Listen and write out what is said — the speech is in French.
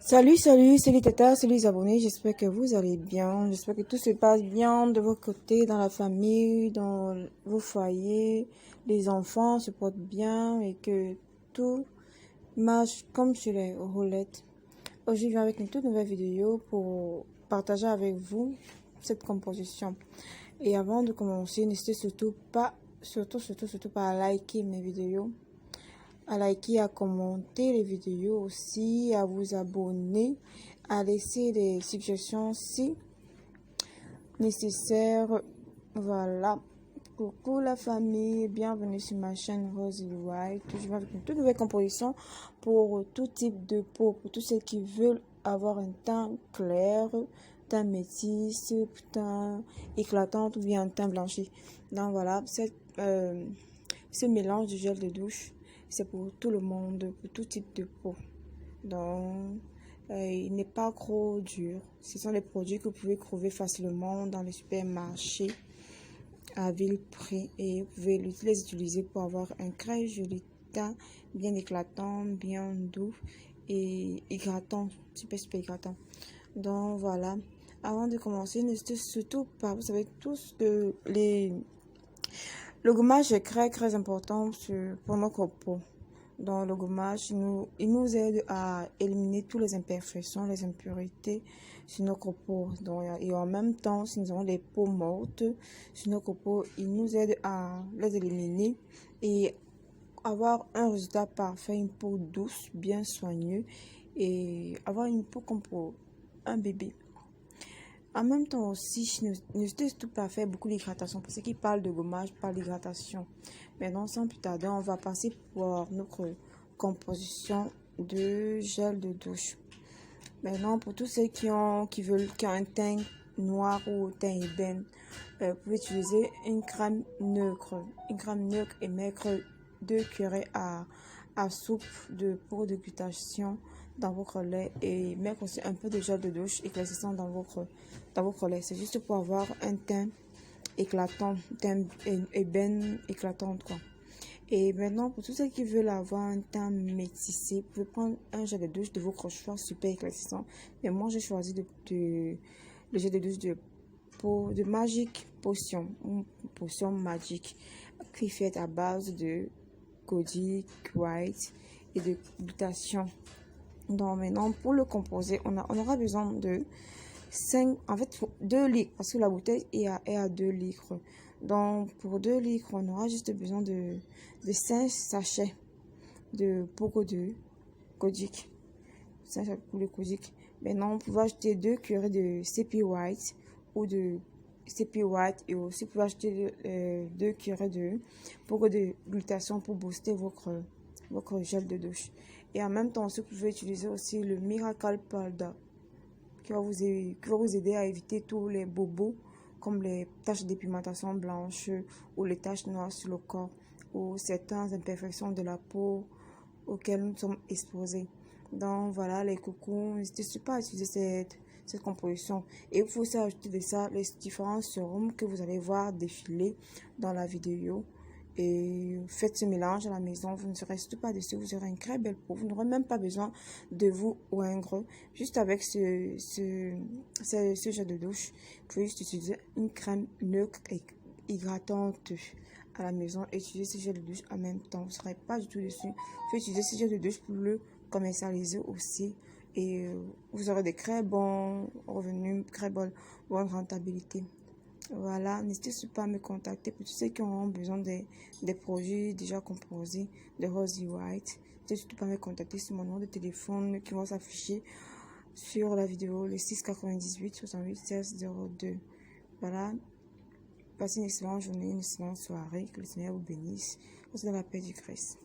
Salut Tata, salut les abonnés, j'espère que vous allez bien, j'espère que tout se passe bien de votre côté, dans la famille, dans vos foyers, les enfants se portent bien et que tout marche comme sur les roulettes. Aujourd'hui, je viens avec une toute nouvelle vidéo pour partager avec vous cette composition. Et avant de commencer, n'hésitez surtout pas à liker mes vidéos, à liker, à commenter les vidéos aussi, à vous abonner, à laisser des suggestions si nécessaire. Voilà. Coucou la famille, bienvenue sur ma chaîne Rosy White. Je vais avec une toute nouvelle composition pour tout type de peau, pour tous ceux qui veulent avoir un teint clair, teint métis, teint éclatant ou bien un teint blanchi. Donc voilà, ce mélange de gel de douche, c'est pour tout le monde, pour tout type de peau. Donc, il n'est pas trop dur. Ce sont des produits que vous pouvez trouver facilement dans les supermarchés à vil prix et vous pouvez les utiliser pour avoir un très joli teint bien éclatant, bien doux et hydratant, super hydratant. Donc voilà, avant de commencer, n'hésitez surtout pas, vous savez tous que le gommage est très important pour notre peau. Dans le gommage, il nous aide à éliminer toutes les imperfections, les impuretés sur notre peau. Donc, et en même temps, si nous avons des peaux mortes sur notre peau, il nous aide à les éliminer et avoir un résultat parfait, une peau douce, bien soigneux et avoir une peau comme pour un bébé. En même temps aussi, n'hésitez surtout pas à faire beaucoup d'hydratation. Pour ceux qui parlent de gommage, parlent d'hydratation. Maintenant, sans plus tarder, on va passer pour notre composition de gel de douche. Maintenant, pour tous ceux qui ont un teint noir ou teint ébène, vous pouvez utiliser une crème neutre. Une crème neutre et mettre 2 cuillerées à soupe de poudre de glutation dans votre lait et mettre aussi un peu de gel de douche éclaircissant dans votre lait. C'est juste pour avoir un teint éclatant, teint ébène éclatante quoi. Et maintenant, pour tous ceux qui veulent avoir un teint métissé, vous pouvez prendre un gel de douche de votre choix super éclaircissant. Mais moi, j'ai choisi le gel de douche de Magic Potion, une potion magique qui est faite à base de Kodiak White et de glutation. Donc maintenant, pour le composer, on aura besoin de 2 litres, parce que la bouteille est à 2 litres. Donc pour 2 litres, on aura juste besoin de 5 sachets de poudre de Kodiak. 5 sachets pour le Kodiak. Maintenant, on peut acheter 2 cuillerées de CP White ou de CP White et aussi vous pouvez acheter 2 cuillerées de poudre de glutation pour booster votre gel de douche. Et en même temps, vous pouvez utiliser aussi le Miracle Powder qui va vous aider à éviter tous les bobos comme les taches de pigmentation blanche ou les taches noires sur le corps ou certaines imperfections de la peau auxquelles nous sommes exposés. Donc voilà les coucous, n'hésitez pas à utiliser cette composition. Et vous pouvez ajouter de ça les différents sérums que vous allez voir défiler dans la vidéo. Et faites ce mélange à la maison, vous ne serez surtout pas déçus, vous aurez une très belle peau. Vous n'aurez même pas besoin de vous oindre. Juste avec ce gel de douche, vous pouvez juste utiliser une crème neutre et hydratante à la maison et utiliser ce gel de douche en même temps. Vous ne serez pas du tout déçus. Vous pouvez utiliser ce gel de douche pour le commercialiser aussi. Et vous aurez des très bons revenus, très bonne rentabilité. Voilà, n'hésitez pas à me contacter pour tous ceux qui auront besoin des produits déjà composés de Rosy White. N'hésitez pas à me contacter sur mon numéro de téléphone qui va s'afficher sur la vidéo, le 698 68 16 02. Voilà, passez une excellente journée, une excellente soirée, que le Seigneur vous bénisse. Au nom de la paix du Christ.